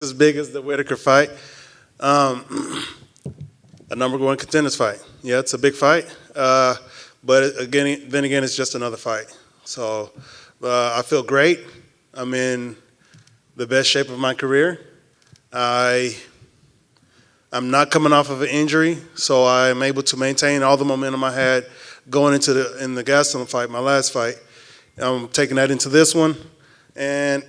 as big as the Whittaker fight. A #1 contenders fight. Yeah, it's a big fight, but then again, it's just another fight. So I feel great. I'm in the best shape of my career. I'm not coming off of an injury, so I'm able to maintain all the momentum I had going into the Gastelum fight, my last fight. I'm taking that into this one, and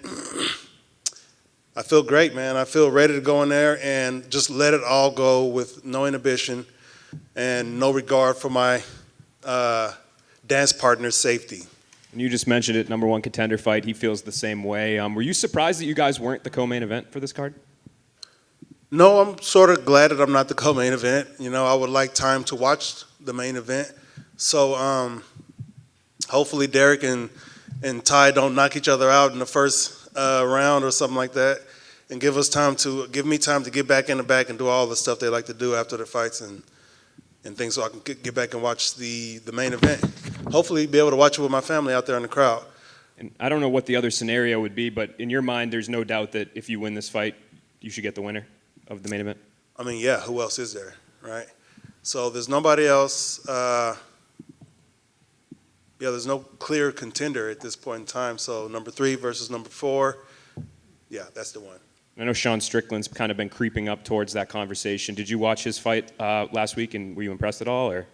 I feel great, man. I feel ready to go in there and just let it all go with no inhibition and no regard for my dance partner's safety. And you just mentioned it, #1 contender fight. He feels the same way. Were you surprised that you guys weren't the co-main event for this card? No, I'm sort of glad that I'm not the co-main event. You know, I would like time to watch the main event. So hopefully Derek and Ty don't knock each other out in the first round or something like that, and give me time to get back in the back and do all the stuff they like to do after the fights and things, so I can get back and watch the main event. Hopefully be able to watch it with my family out there in the crowd. And I don't know what the other scenario would be, but in your mind, there's no doubt that if you win this fight, you should get the winner of the main event? I mean, yeah, who else is there, right? So there's nobody else. There's no clear contender at this point in time. So #3 versus #4, yeah, that's the one. I know Sean Strickland's kind of been creeping up towards that conversation. Did you watch his fight last week, and were you impressed at all? Or?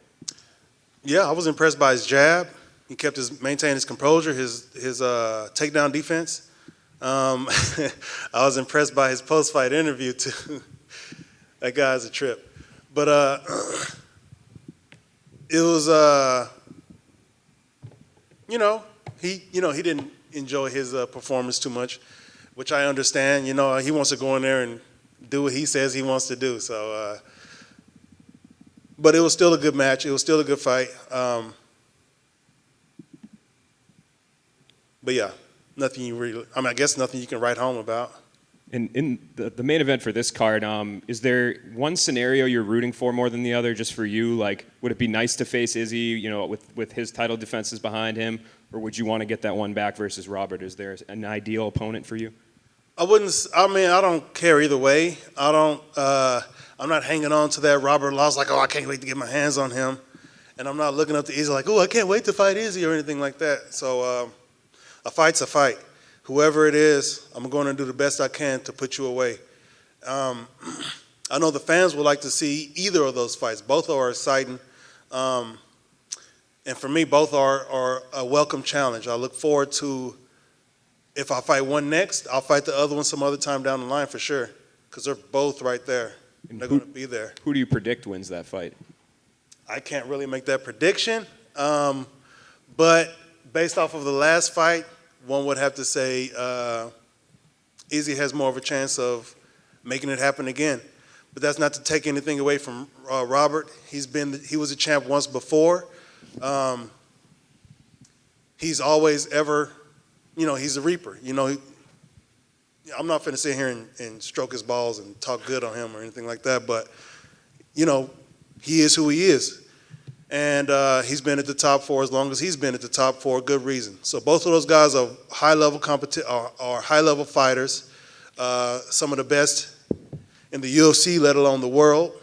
Yeah, I was impressed by his jab. He maintained his composure, his takedown defense. I was impressed by his post-fight interview too. That guy's a trip. But it was, he didn't enjoy his performance too much, which I understand. You know, he wants to go in there and do what he says he wants to do. So, but it was still a good match. It was still a good fight. But yeah, I guess nothing you can write home about. And in the main event for this card, is there one scenario you're rooting for more than the other, just for you? Like, would it be nice to face Izzy, you know, with his title defenses behind him, or would you want to get that one back versus Robert? Is there an ideal opponent for you? I don't care either way. I'm not hanging on to that Robert loss like, oh, I can't wait to get my hands on him. And I'm not looking up to Izzy like, oh, I can't wait to fight Izzy or anything like that. So a fight's a fight. Whoever it is, I'm going to do the best I can to put you away. I know the fans would like to see either of those fights. Both are exciting. And for me, both are a welcome challenge. I look forward to, if I fight one next, I'll fight the other one some other time down the line for sure, because they're both right there. And they're going to be there. Who do you predict wins that fight? I can't really make that prediction. But based off of the last fight, one would have to say Izzy has more of a chance of making it happen again. But that's not to take anything away from Robert. He was a champ once before. He's always he's a reaper. You know, I'm not finna sit here and stroke his balls and talk good on him or anything like that. But you know, he is who he is. And he's been at the top for as long as he's been at the top for a good reason. So both of those guys are high-level are high-level fighters, some of the best in the UFC, let alone the world.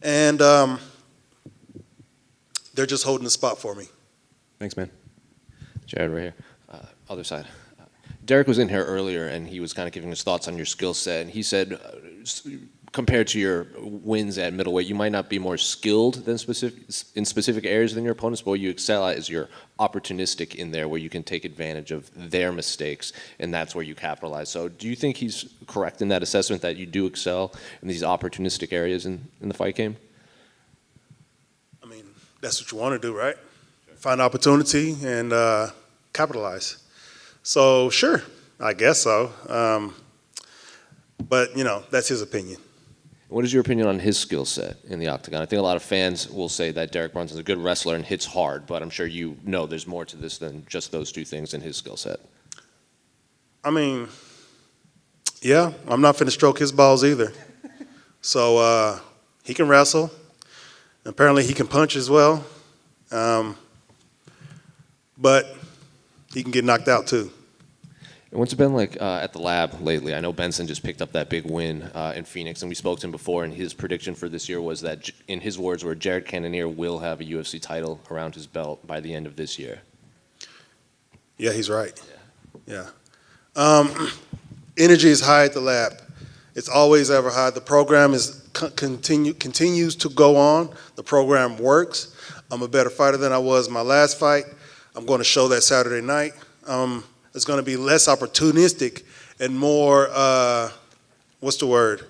And they're just holding the spot for me. Thanks, man. Jared, right here. Other side. Derek was in here earlier, and he was kind of giving his thoughts on your skill set. And he said, compared to your wins at middleweight, you might not be more skilled in specific areas than your opponents, but what you excel at is you're opportunistic in there, where you can take advantage of their mistakes, and that's where you capitalize. So do you think he's correct in that assessment, that you do excel in these opportunistic areas in the fight game? I mean, that's what you want to do, right? Find opportunity and capitalize. So sure, I guess so. But, you know, that's his opinion. What is your opinion on his skill set in the octagon? I think a lot of fans will say that Derek Brunson's a good wrestler and hits hard, but I'm sure you know there's more to this than just those two things in his skill set. I mean, yeah, I'm not finna stroke his balls either. So he can wrestle. Apparently he can punch as well. But he can get knocked out too. And what's it been like at the lab lately? I know Benson just picked up that big win in Phoenix, and we spoke to him before, and his prediction for this year was that, in his words, were JaredCannonier will have a UFC title around his belt by the end of this year. Yeah, he's right. Yeah. Energy is high at the lab. It's always ever high. The program is continues to go on. The program works. I'm a better fighter than I was my last fight. I'm going to show that Saturday night. It's going to be less opportunistic and more, what's the word?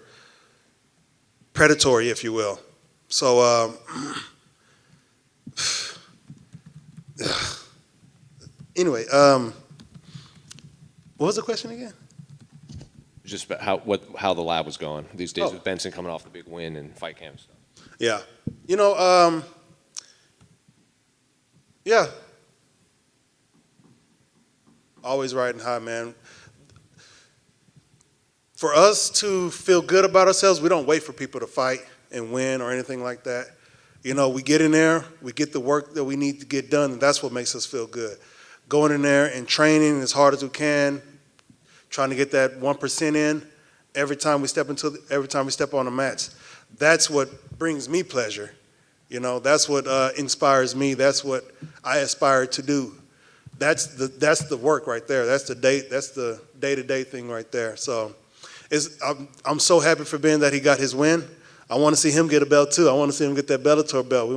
Predatory, if you will. So, anyway, what was the question again? Just how the lab was going these days Oh. with Benson coming off the big win and fight camp stuff. Yeah. You know, yeah. Always riding high, man. For us to feel good about ourselves, we don't wait for people to fight and win or anything like that. You know, we get in there, we get the work that we need to get done, and that's what makes us feel good. Going in there and training as hard as we can, trying to get that 1% in every time we step on the mats. That's what brings me pleasure. You know, that's what inspires me. That's what I aspire to do. That's the work right there. That's the day-to-day thing right there. So I'm so happy for Ben that he got his win. I want to see him get a belt too. I want to see him get that Bellator belt. I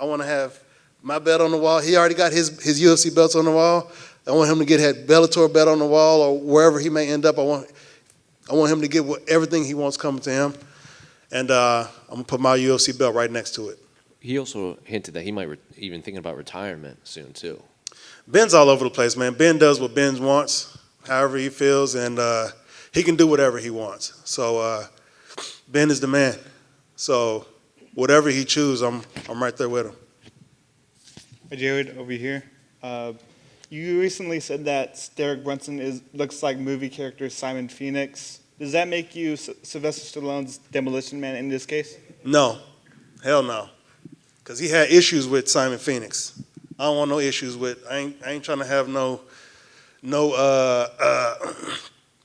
want to have my belt on the wall. He already got his UFC belts on the wall. I want him to get that Bellator belt on the wall, or wherever he may end up. I want him to get everything he wants coming to him. And I'm going to put my UFC belt right next to it. He also hinted that he might even thinking about retirement soon too. Ben's all over the place, man. Ben does what Ben wants, however he feels, and he can do whatever he wants. So Ben is the man. So whatever he chooses, I'm right there with him. Hi, Jared, over here. You recently said that Derek Brunson looks like movie character Simon Phoenix. Does that make you Sylvester Stallone's Demolition Man in this case? No, hell no, because he had issues with Simon Phoenix. I don't want no issues with. I ain't trying to have no.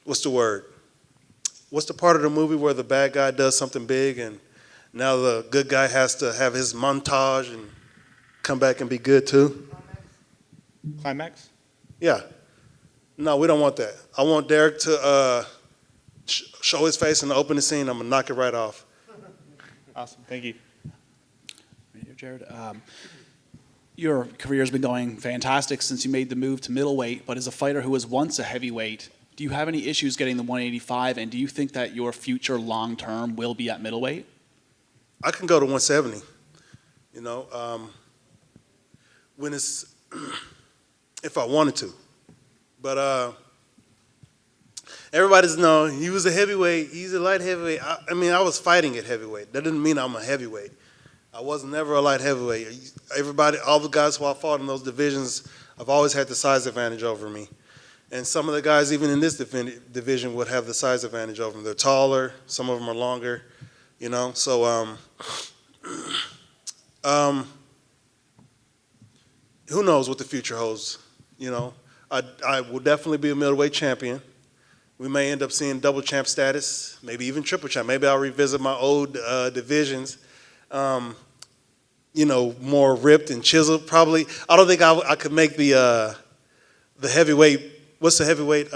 What's the word? What's the part of the movie where the bad guy does something big and now the good guy has to have his montage and come back and be good too? Climax? Yeah. No, we don't want that. I want Derek to show his face in the opening scene. I'm going to knock it right off. Awesome, thank you. Jared, your career has been going fantastic since you made the move to middleweight, but as a fighter who was once a heavyweight, do you have any issues getting the 185, and do you think that your future long-term will be at middleweight? I can go to 170, you know, when it's, if I wanted to. But everybody's know he was a heavyweight, he's a light heavyweight. I mean, I was fighting at heavyweight. That didn't mean I'm a heavyweight. I was never a light heavyweight. Everybody, all the guys who I fought in those divisions, I've always had the size advantage over me. And some of the guys, even in this division, would have the size advantage over me. They're taller, some of them are longer, you know. So, who knows what the future holds, you know. I will definitely be a middleweight champion. We may end up seeing double champ status, maybe even triple champ. Maybe I'll revisit my old divisions, you know, more ripped and chiseled. Probably, I don't think I could make the heavyweight. What's the heavyweight?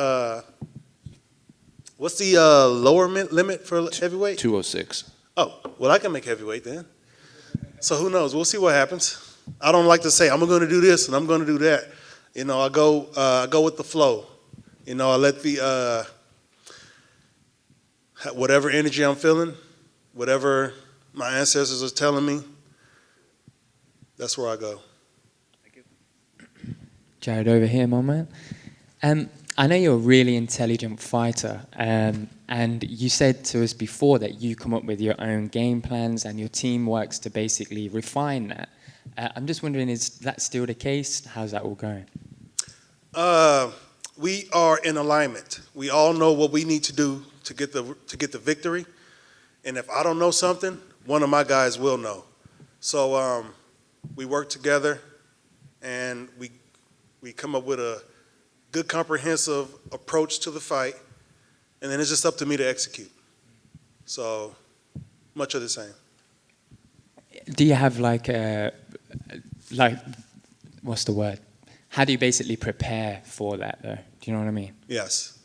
What's the lower limit for heavyweight? 206. Oh, well, I can make heavyweight then. So who knows? We'll see what happens. I don't like to say I'm going to do this and I'm going to do that. You know, I go with the flow. You know, I let the whatever energy I'm feeling, whatever my ancestors are telling me, that's where I go. Thank you. Jared, over here, my man. I know you're a really intelligent fighter, and you said to us before that you come up with your own game plans and your team works to basically refine that. I'm just wondering, is that still the case? How's that all going? We are in alignment. We all know what we need to do to get the victory, and if I don't know something, one of my guys will know. So we work together, and we come up with good comprehensive approach to the fight, and then it's just up to me to execute. So much of the same. Do you have like what's the word? How do you basically prepare for that though? Do you know what I mean? Yes.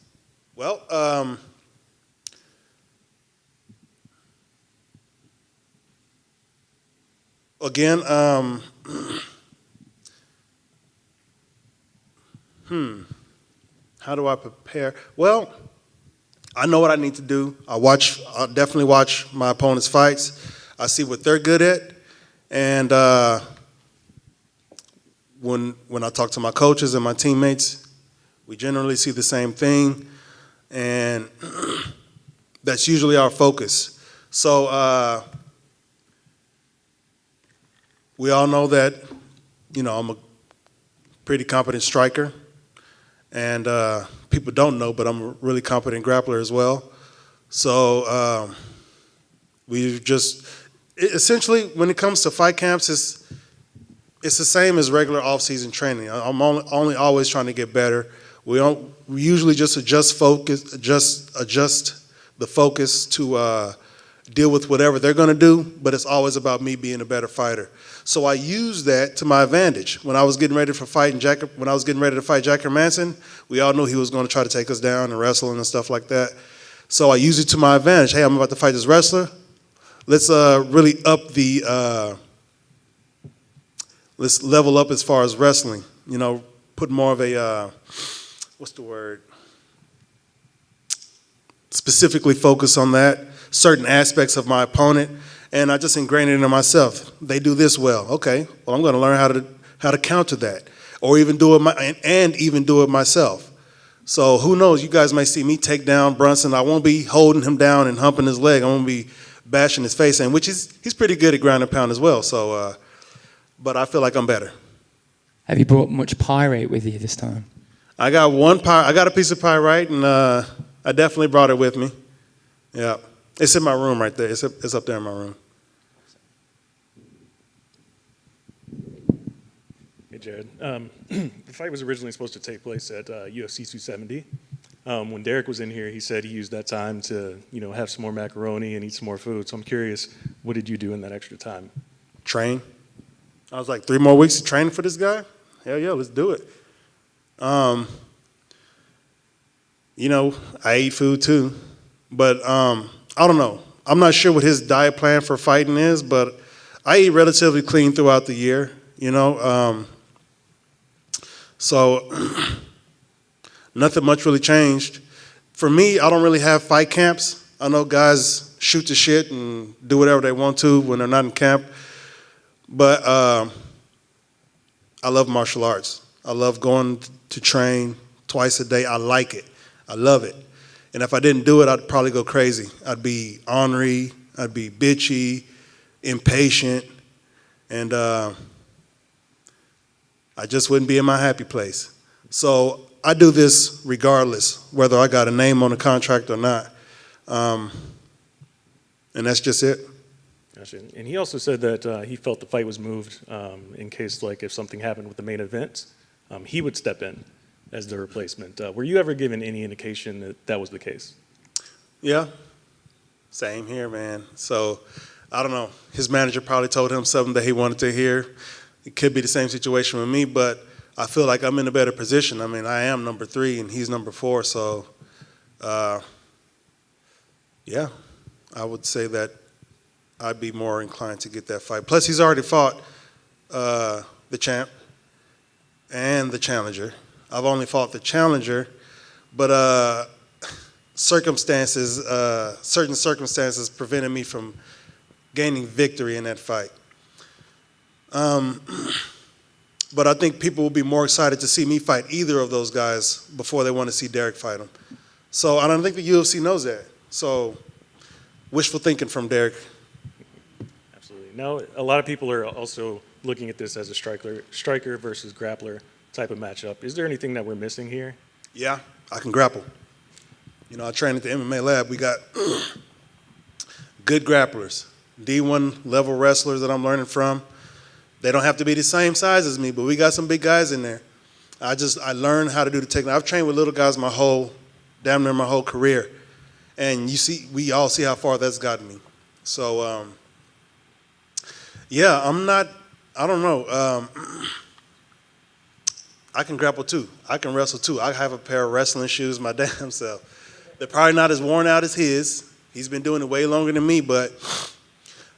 Well, again, how do I prepare? Well, I know what I need to do. I'll definitely watch my opponent's fights. I see what they're good at, and when I talk to my coaches and my teammates, we generally see the same thing, and that's usually our focus. So we all know that, I'm a pretty competent striker, and people don't know, but I'm a really competent grappler as well. So we've just essentially, when it comes to fight camps, it's the same as regular off-season training. I'm only always trying to get better. We usually just adjust the focus to deal with whatever they're going to do, but it's always about me being a better fighter. So I use that to my advantage. When I was getting ready to fight Jack Hermanson, we all knew he was going to try to take us down and wrestle and stuff like that. So I use it to my advantage. Hey, I'm about to fight this wrestler. Let's really let's level up as far as wrestling. Put more of a what's the word? Specifically focus on that, certain aspects of my opponent, and I just ingrain it into myself. They do this well. Okay, well, I'm going to learn how to counter that, or even do it myself. So who knows? You guys may see me take down Brunson. I won't be holding him down and humping his leg. I won't be bashing his face in, which he's pretty good at ground and pound as well. So, but I feel like I'm better. Have you brought much pyrite with you this time? I got a piece of pyrite, and I definitely brought it with me. Yeah, it's in my room right there. It's up there in my room. Hey, Jared. The fight was originally supposed to take place at UFC 270. When Derek was in here, he said he used that time to, have some more macaroni and eat some more food. So I'm curious, what did you do in that extra time? Train. I was like 3 more weeks of training for this guy. Hell yeah, let's do it. I eat food too, but I don't know. I'm not sure what his diet plan for fighting is, but I eat relatively clean throughout the year, so nothing much really changed. For me, I don't really have fight camps. I know guys shoot the shit and do whatever they want to when they're not in camp, but I love martial arts. I love going to train twice a day. I like it. I love it. And if I didn't do it, I'd probably go crazy. I'd be ornery. I'd be bitchy, impatient, and I just wouldn't be in my happy place. So I do this regardless, whether I got a name on the contract or not. And that's just it. Gotcha. And he also said that he felt the fight was moved in case, if something happened with the main event, he would step in as the replacement. Were you ever given any indication that that was the case? Yeah, same here, man. So I don't know. His manager probably told him something that he wanted to hear. It could be the same situation with me, but I feel like I'm in a better position. I mean, I am number 3 and he's number 4, so yeah, I would say that I'd be more inclined to get that fight. Plus, he's already fought the champ and the challenger. I've only fought the challenger, but certain circumstances prevented me from gaining victory in that fight. But I think people will be more excited to see me fight either of those guys before they want to see Derek fight him. So I don't think the UFC knows that. So wishful thinking from Derek. Absolutely. Now, a lot of people are also looking at this as a striker versus grappler type of matchup. Is there anything that we're missing here? Yeah, I can grapple. I train at the MMA lab. We got good grapplers, D1 level wrestlers that I'm learning from. They don't have to be the same size as me, but we got some big guys in there. I learned how to do the technique. I've trained with little guys damn near my whole career, and we all see how far that's gotten me. So yeah, I don't know. I can grapple too. I can wrestle too. I have a pair of wrestling shoes my damn self. They're probably not as worn out as his. He's been doing it way longer than me, but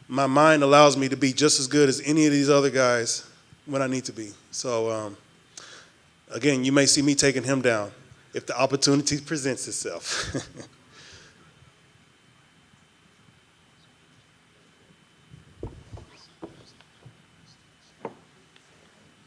my mind allows me to be just as good as any of these other guys when I need to be. So again, you may see me taking him down if the opportunity presents itself.